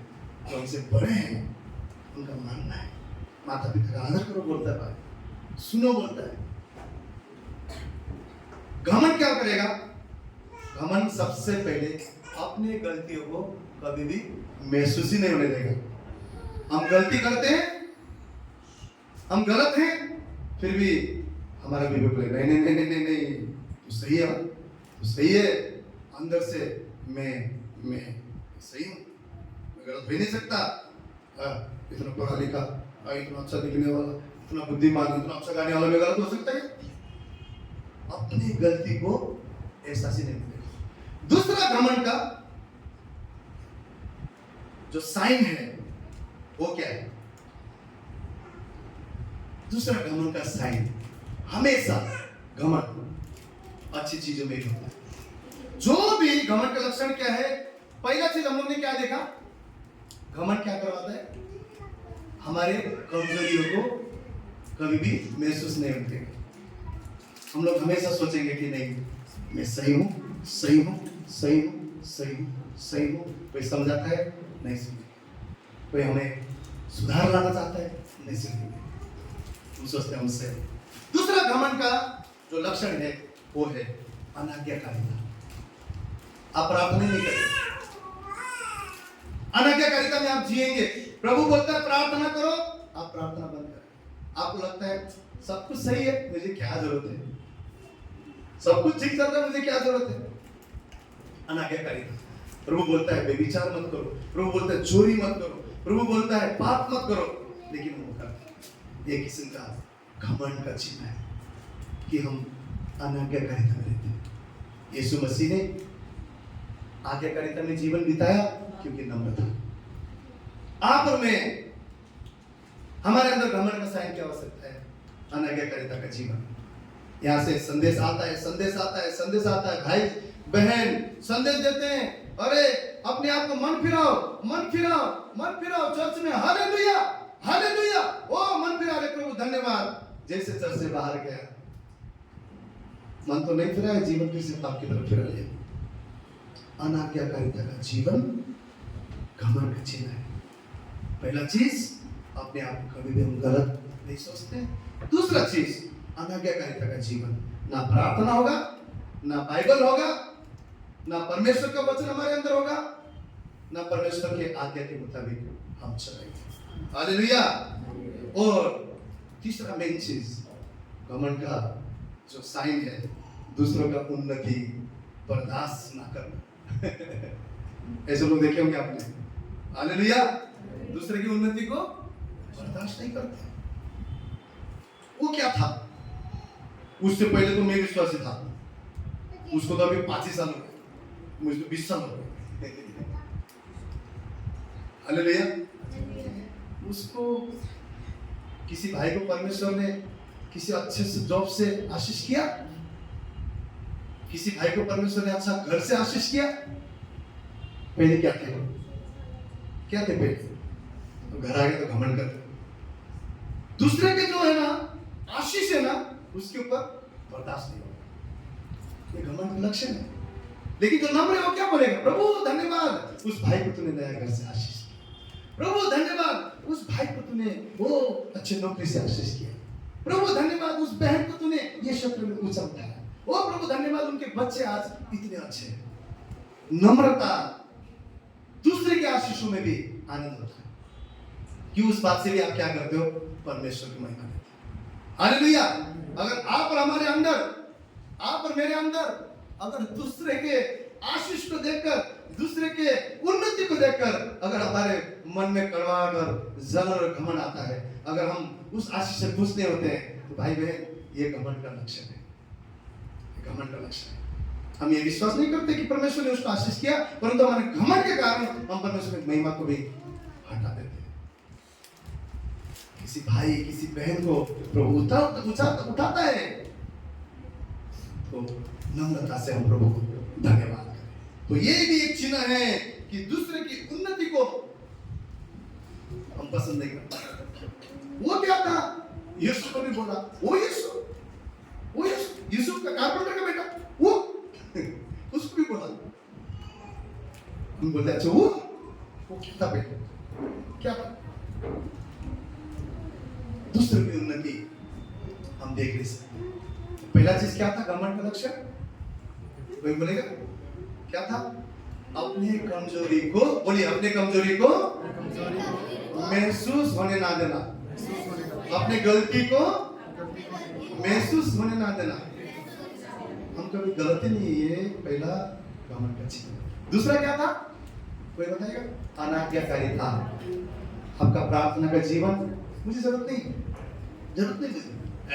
जो उनसे बड़े हैं उनका मानना है। माता पिता का आदर करो बोलता है, भाई सुनो बोलता है। घमंड क्या करेगा? घमंड सबसे पहले अपने गलतियों को कभी भी महसूस ही नहीं होने देगा। हम गलती करते हैं, हम गलत हैं, फिर भी हमारा विवेक बोलेगा नहीं नहीं नहीं नहीं नहीं, तू सही है, तू सही है। अंदर से मैं सही हूँ, मैं गलत हो ही नहीं सकता। इतना पढ़ा लिखा, इतना अच्छा दिखने वाला, इतना बुद्धिमान, इतना अच्छा गाने वाला, मैं गलत हो सकता है? अपनी गलती को एहसास ही नहीं मिलेगा। दूसरा घमंड का जो साइन है वो क्या है? दूसरा घमंड का साइन, हमेशा घमंड अच्छी चीजों में ही होता है। जो भी घमंड का लक्षण क्या है? पहला चीज हम लोग ने क्या देखा? घमंड क्या करवाता है? हमारे कमजोरियों को कभी भी महसूस नहीं होते। हम लोग हमेशा सोचेंगे कि नहीं, मैं सही हूं, सही हूं, सही हूं, सही हूं, सही हूं। कोई समझाता है, नहीं समझेंगे। कोई हमें सुधार लाना चाहता है, नहीं समझेंगे, हम सोचते हैं हम सही। दूसरा घमंड का जो लक्षण है वो है अनाज्ञाकारिता। आप प्रार्थना नहीं करेंगे, अनाज्ञाकारिता में आप जिएंगे। प्रभु बोलता है प्रार्थना करो, आप प्रार्थना बंद करें। आपको लगता है सब कुछ सही है, मुझे क्या जरूरत है, सब कुछ ठीक चल रहा है, मुझे क्या जरूरत है? अनाज्ञाकारिता। प्रभु बोलता है बेविचार मत करो, प्रभु बोलता है चोरी मत करो, प्रभु बोलता है पाप मत करो, लेकिन वो करते। ये किस्म का घमंड का चिन्ह है कि हम अनाज्ञाकारिता में रहते हैं। यीशु मसीह ने आज्ञाकारिता में जीवन बिताया क्योंकि नम्र था। आप और मैं, हमारे अंदर घमंड का साइन क्या हो सकता है? अनाज्ञाकारिता का जीवन। यहाँ से संदेश आता है, संदेश आता है, संदेश आता है, भाई बहन संदेश देते हैं, अरे अपने आप को मन फिराओ, मन फिराओ, मन फिराओ चर्च में, हालेलुया हालेलुया, ओ मन फिरा रे प्रभु धन्यवाद। जैसे चर्च से बाहर गया, मन तो नहीं फिरा है, जीवन फिर से पाप की तरफ फिरा लिया। अनाज्ञाकारिता का जीवन घमंड का चिन्ह है। पहला चीज, अपने आप को कभी भी हम गलत नहीं सोचते। दूसरा चीज, अनाज्ञाकारिता का जीवन, ना प्रार्थना होगा, ना बाइबल होगा, ना परमेश्वर का वचन हमारे अंदर होगा, ना परमेश्वर के आज्ञा के मुताबिक हम चलेंगे। हालेलुया। और तीसरा मेन चीज, घमंड का जो साइन है, दूसरों का उन्नति बर्दाश्त ना करना। ऐसे लोग देखे होंगे आपने, हालेलुया, दूसरे की उन्नति को बर्दाश्त नहीं करते। वो क्या था? उससे पहले तो मैं विश्वासी था, उसको तो अभी 5 ही साल हो गए, मुझे तो 20 साल हो गए। हालेलुया। उसको किसी भाई को परमेश्वर ने किसी अच्छे से जॉब से आशीष किया, किसी भाई को परमेश्वर ने अच्छा घर से आशीष किया। पहले क्या थे? क्या थे पहले? तो घर आ गए तो घमंड करते। दूसरे के जो है ना आशीष है ना, उसके ऊपर बर्दाश्त नहीं होगा। ये घमंड का लक्षण है। लेकिन जो नम्र है वो क्या बोलेगा? प्रभु धन्यवाद, उस भाई को तूने नया घर से आशीष किया। प्रभु धन्यवाद, उस भाई को तूने वो अच्छे नौकरी से आशीष किया। प्रभु धन्यवाद, उस बहन को तूने ये शब्द में ऊंचा उठाया। ओ प्रभु धन्यवाद, उनके बच्चे आज इतने अच्छे हैं। नम्रता, दूसरे के आशीषों में भी आनंद होता है कि उस बात से भी आप क्या करते हो? परमेश्वर की महिमा देते हो। हालेलुया। अगर आप और हमारे अंदर, आप और मेरे अंदर अगर दूसरे के आशीष को देखकर, दूसरे के उन्नति को देखकर अगर हमारे मन में कड़वाहट और जलन और घमंड आता है, अगर हम उस आशीष से खुश नहीं होते हैं, तो भाई बहन ये घमंड का लक्षण है, ये घमंड का लक्षण है। हम ये विश्वास नहीं करते कि परमेश्वर ने उसको आशीष किया, परंतु हमारे घमंड के कारण हम परमेश्वर की महिमा को भी हटा देते हैं। किसी भाई किसी बहन को प्रभु उठाता है तो नम्रता से हम प्रभु को धन्यवाद करें। तो ये भी एक चिन्ह है कि दूसरे की उन्नति को हम पसंद नहीं करते। वो क्या था, यीशु को भी बोला, वो यूसुफ का कारपेंटर का बेटा, वो उसको भी बोला। हम बोलते अच्छा वो क्या था बेटा, क्या था? दूसरे की उन्नति हम देख नहीं सकते। पहला चीज क्या था घमंड का लक्षण? कोई बोलेगा क्या था? अपने कमजोरी को, बोलिए, अपने कमजोरी को महसूस होने ना देना, अपने गलती को महसूस होने ना देना। हम कभी गलती नहीं, ये पहला घमंड का चिन्ह। दूसरा क्या था, कोई बताएगा? अनाज्ञाकारिता। आपका प्रार्थना का जीवन, मुझे जरूरत नहीं मुझे,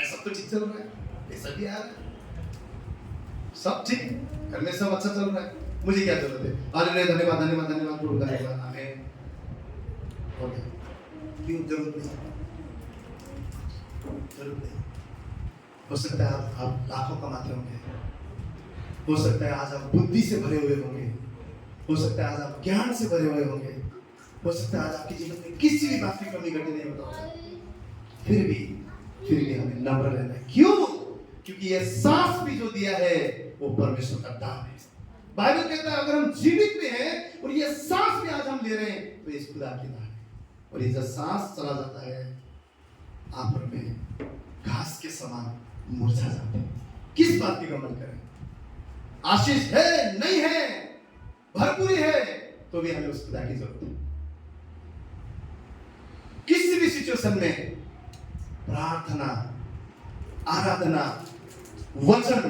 सब तो ठीक चल रहा है, पैसा भी आ रहा है, सब ठीक, घर में सब अच्छा चल रहा है, मुझे क्या जरूरत है? हालेलुया, धन्यवाद धन्यवाद धन्यवाद प्रभु, धन्यवाद, आमीन। हो गया, क्यों जरूरत नहीं? जरूरत नहीं। हो सकता है आप लाखों कमाते होंगे, हो सकता है आज आप बुद्धि से भरे हुए होंगे, हो सकता है आज आप ज्ञान से भरे हुए होंगे, हो सकता है आज आपके जीवन में किसी भी बात की कमी घटी नहीं होता, फिर भी हमें नम्र रहना है। क्यों? क्योंकि ये सांस भी जो दिया है वो परमेश्वर का दान है। बाइबल कहता है अगर हम जीवित भी हैं और ये सांस भी आज हम ले रहे हैं तो ये खुदा की दान है। और ये जब सांस चला जाता है आप में घास के समान मुरझा जाते हैं। किस बात की घमंड करें? आशीष है, नहीं है, भरपूरी है, तो भी हमें उस खुदा की जरूरत है। किसी भी सिचुएशन में प्रार्थना, आराधना, वचन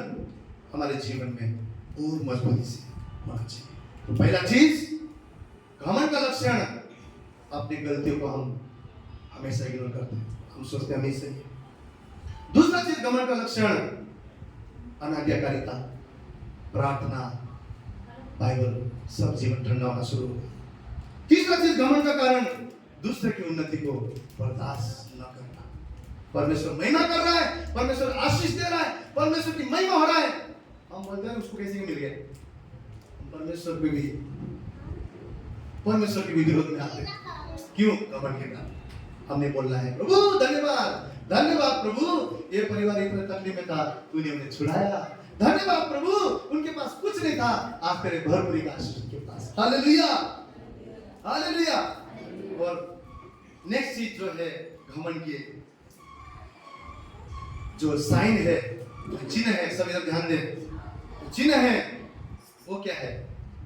हमारे जीवन में और मजबूती से होना चाहिए। तो पहला चीज घमंड का लक्षण, अपनी गलतियों को हम हमेशा इग्नोर करते हैं, हम सोचते हैं हमेशा ही। दूसरा चीज घमंड का लक्षण, अनाज्ञाकारिता, प्रार्थना, बाइबल, सब जीवन ठंडा होना शुरू होगा। तीसरा चीज घमंड का कारण, दूसरे की उन्नति को बर्दाश्त न करना। परमेश्वर महिमा कर रहा है, परमेश्वर आशीष दे रहा है, परमेश्वर की महिमा हो रहा है, हम बोलते हैं उसको कैसे मिल गया? परमेश्वर के भी विरोध में आते हैं। क्यों? घमंड के कारण। हमने बोलना है प्रभु धन्यवाद, धन्यवाद प्रभु, ये परिवार इतने तकलीफ में था, तूने उन्हें छुड़ाया, धन्यवाद प्रभु, उनके पास कुछ नहीं था, आज तेरे भरपूरी का आशीष उनके पास। Hallelujah, hallelujah. और नेक्स्ट चीज जो है घमंड की, जो साइन है, चिन्ह है, सब इधर ध्यान दें, चिन्ह है वो क्या है?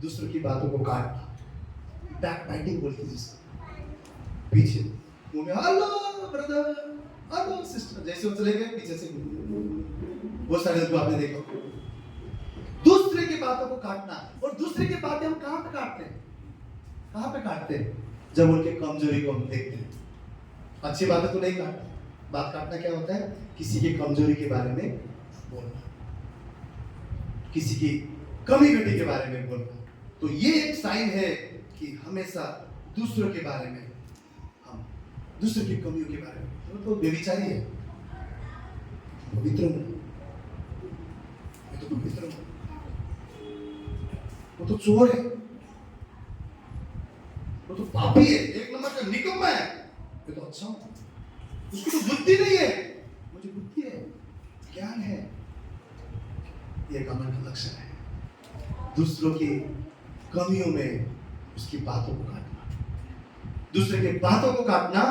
दूसरों की बातों को काटना, बैक बाइटिंग बोलते हैं जिसको, पीछे मुंह में हेलो ब्रदर, हेलो सिस्टर, जैसे वो चले गए पीछे से, वो सारे लोग आपने देखा। दूसरे की बातों को काटना। और दूसरे की बातें हम कहां पे काटते हैं? कहां पे काटते हैं? जब उनके कमजोरी को हम देखते हैं। अच्छी बातें तो नहीं काटते। बात काटना क्या होता है? किसी की कमजोरी के बारे में बोलना, किसी की कमी घटी के बारे में बोलना। तो ये एक साइन है कि हमेशा दूसरों के बारे में, हम दूसरों की कमियों के बारे में, वो तो व्यभिचारी है, पवित्र हूं, मैं तो पवित्र हूं, वो तो चोर है, वो तो पापी है, एक नंबर का निकम्मा है, मैं तो अच्छा हूं, उसकी तो बुद्धि नहीं है, मुझे बुद्धि है, ज्ञान है। ये घमंड का लक्षण है। दूसरों की कमियों में उसकी बातों को काटना, दूसरे के बातों को काटना।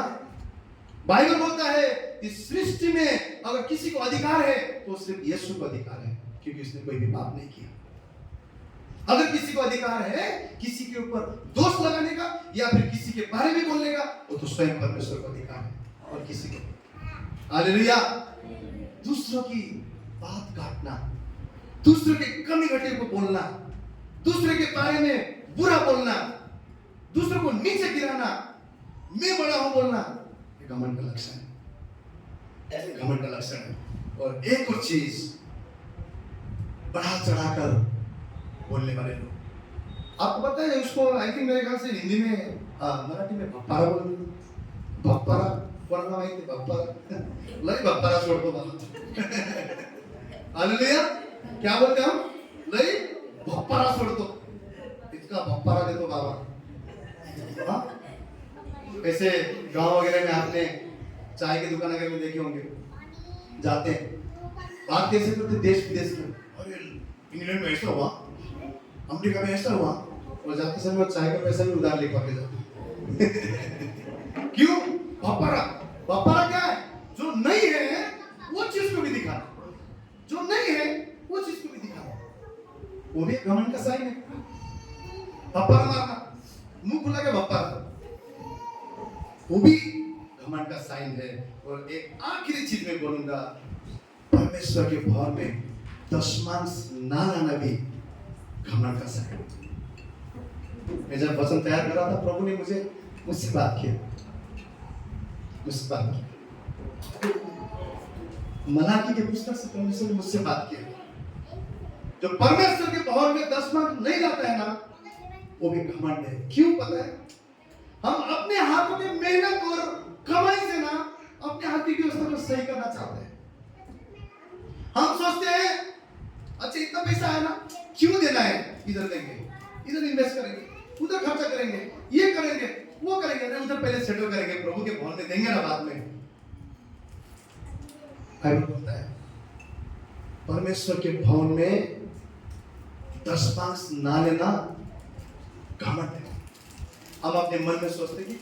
बाइबल बोलता है इस सृष्टि में अगर किसी को अधिकार है तो सिर्फ यीशु को अधिकार है, क्योंकि उसने कोई भी पाप नहीं किया। अगर किसी को अधिकार है किसी के ऊपर दोष लगाने का या फिर किसी के बारे में बोलने का, वो तो स्वयं परमेश्वर को अधिकार है, और किसी को। हालेलुया। दूसरों की बात काटना, दूसरे के कमी घटी को बोलना, दूसरे के बारे में बुरा बोलना, दूसरे को नीचे गिराना, मैं बड़ा हूं बोलना, ये घमंड का लक्षण है। घमंड का लक्षण है। और एक और चीज, बढ़ा चढ़ाकर बोलने वाले लोग। आपको पता है उसको, आई थिंक मेरे ख्याल से हिंदी में मराठी में भप्पारा बोलते हैं। भप्पारा कोणाला माहिती भप्पारा? लय भप्पारा सोडतो मला। हालेलुया। क्या बोलते हम? लय भप्पारा सोडतो, इतका भप्पारा देतो बाबा। हाँ? ऐसे गांव वगैरह में आपने चाय की दुकान वगैरह में देखे होंगे, जाते हैं बात कैसे करते, देश विदेश में, अरे इंग्लैंड में ऐसा हुआ, अमेरिका में ऐसा हुआ, और जाते समय वो चाय का पैसा भी उधार लेकर के जाते। क्यों? भप्पारा। भप्पारा क्या है? जो नहीं है वो चीज को भी दिखाना, जो नहीं है वो चीज को भी दिखाना, वो भी घमंड का साइन है। भप्पारा मारना, मुंह खुला के भप्पारा, वो भी घमंड का साइन है। और एक आखिरी चीज में बोलूंगा, परमेश्वर के भवन में दशमांश ना लाना भी घमंड का साइन। मैं जब वचन तैयार कर रहा था, प्रभु ने मुझसे बात किया, मुझसे बात किया। मलाकी के पुस्तक से परमेश्वर ने मुझसे बात किया, जो परमेश्वर के भवन में दशमांश नहीं लाता है ना, वो भी घमंड है। क्यों पता है? हम अपने हाथों में मेहनत और कमाई से ना अपने हाथ की व्यवस्था को सही करना चाहते हैं। हम सोचते हैं अच्छा इतना पैसा है ना, क्यों देना है, इधर देंगे, इधर इन्वेस्ट करेंगे, उधर खर्चा करेंगे, ये करेंगे, वो करेंगे, अरे उधर पहले सेटल करेंगे, प्रभु के भवन में देंगे ना बाद में। बाइबल बोलता है परमेश्वर के भवन में दशमांश ना लेना घमंड है। हम अपने मन में सोचते कि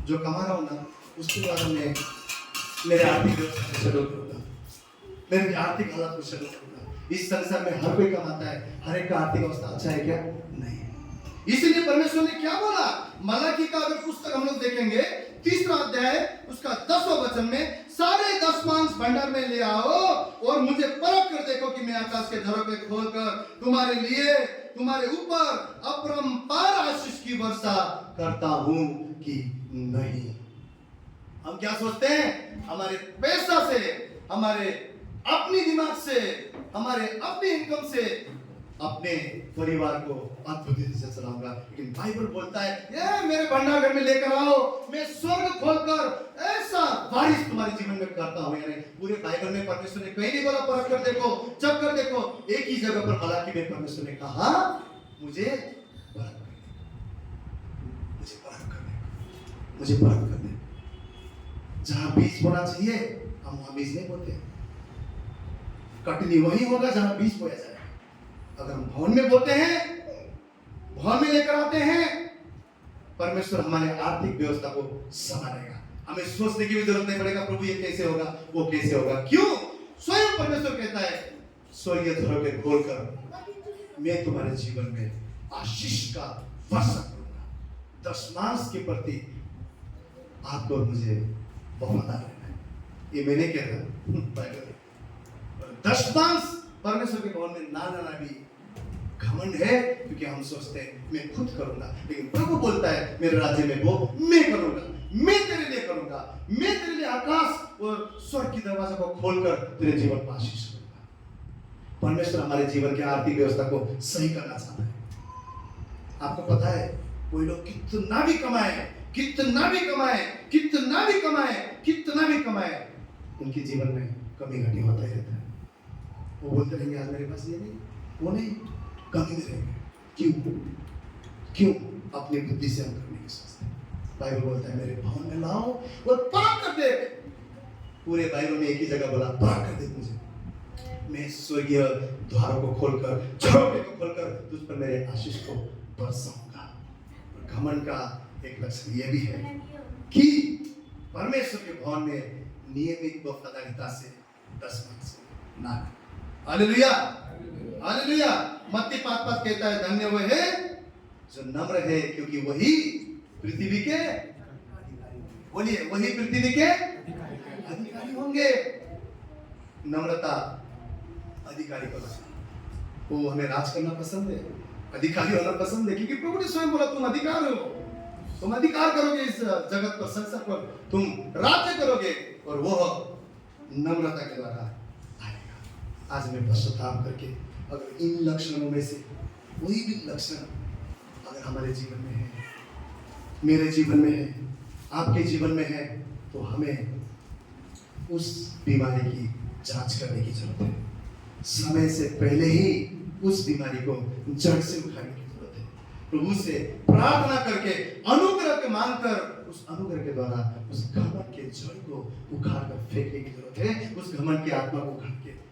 जो कमा रहा हूं ना उसके द्वारा मैं मेरे आर्थिक व्यवस्था को सेटल करूंगा, मेरे आर्थिक हालात को सेटल करूंगा। इस संसार में हर कोई कमाता है, हर एक का आर्थिक अवस्था अच्छा है क्या? नहीं। इसलिए परमेश्वर ने क्या बोला? मलाकी का अगर पुस्तक हम लोग देखेंगे 3रा अध्याय उसका 10वां वचन में, सारे दशमांश भंडार में ले आओ और मुझे परख कर देखो कि मैं आकाश के झरोखे खोलकर तुम्हारे लिए, तुम्हारे ऊपर अपरंपार आशीष की वर्षा करता हूं कि नहीं। हम क्या सोचते हैं? हमारे पैसा से, हमारे अपनी दिमाग से, हमारे अपनी इनकम से अपने परिवार को अद्भुत रीति से चलाऊंगा। लेकिन बाइबल बोलता है ये मेरे भंडार घर में लेकर आओ, मैं स्वर्ग खोलकर ऐसा बारिश तुम्हारे जीवन में करता हूं। यानी पूरे बाइबल में परमेश्वर ने कहीं नहीं बोला परख कर देखो, चख कर देखो। एक ही जगह पर मलाकी में परमेश्वर ने कहा मुझे परख कर दे, मुझे परख कर दे, मुझे परख कर दे। जहां बीज बोना चाहिए हम वहां बीज नहीं बोते, कटनी वही होगा जहां बीज बोया जाए। अगर हम भवन में बोते हैं, भवन में लेकर आते हैं, परमेश्वर हमारे आर्थिक व्यवस्था को संभालेगा। हमें सोचने की भी जरूरत नहीं पड़ेगा प्रभु ये कैसे होगा, वो कैसे होगा। क्यों? स्वयं परमेश्वर कहता है स्वर्गीय झरोखे खोलकर मैं तुम्हारे जीवन में आशीष का वर्षा करूंगा। दशमांश के प्रति आपको और मुझे वफादार रहना है। ये मैंने कह रहा, दशमांश परमेश्वर के भवन में ना लाना भी घमंड है, क्योंकि हम सोचते हैं मैं खुद करूंगा। लेकिन प्रभु बोलता है मेरे राज्य में वो मैं करूंगा, मैं तेरे लिए करूंगा, मैं तेरे लिए आकाश और स्वर्ग की दरवाजा को खोलकर तेरे जीवन पर आशीष करूंगा। परमेश्वर हमारे जीवन की आर्थिक व्यवस्था को सही करना चाहता है। आपको पता है कोई लोग कितना भी कमाए, कितना भी कमाए, कितना भी कमाए, कितना भी कमाए, उनके जीवन में कमी घटी होता ही रहता है। वो बोलते रहेंगे आज मेरे पास ये नहीं, वो नहीं, कमी में रहेंगे। क्यों? क्यों? अपनी बुद्धि से हम करने की सोचते हैं। बाइबल बोलता है मेरे भवन में लाओ और परख कर दे। पूरे बाइबल में एक ही जगह बोला परख कर दे मुझे, मैं स्वर्गीय द्वारों को खोलकर, झरोखे को खोलकर तुझ पर मेरे आशीष को बरसाऊंगा। और घमंड का एक लक्षण यह भी है कि परमेश्वर के भवन में नियमित वफादारिता से दशमांश ना। Hallelujah, hallelujah. मत्ती 5:5 कहता है धन्य वह है जो नम्र है क्योंकि वही पृथ्वी के अधिकारी, बोलिए वही पृथ्वी के अधिकारी होंगे। नम्रता अधिकारी को वो हमें राज करना पसंद है, अधिकारी होना पसंद है, क्योंकि प्रभु ने स्वयं बोला तुम अधिकार हो, तुम अधिकार करोगे इस जगत पर, संसार पर, तुम राज्य करोगे। और वो नम्रता के द्वारा आज हमें पश्चाताप करके अगर इन लक्षणों में से कोई भी लक्षण अगर हमारे जीवन में है, मेरे जीवन में है, आपके जीवन में है, तो हमें उस बीमारी की जांच करने की जरूरत है। समय से पहले ही उस बीमारी को जड़ से उखाड़ने की जरूरत है। प्रभु से प्रार्थना करके अनुग्रह के मांगकर उस अनुग्रह के द्वारा उस घमंड के जड़ को उखाड़ कर फेंकने की जरूरत है। उस घमंड की आत्मा को उखाड़ के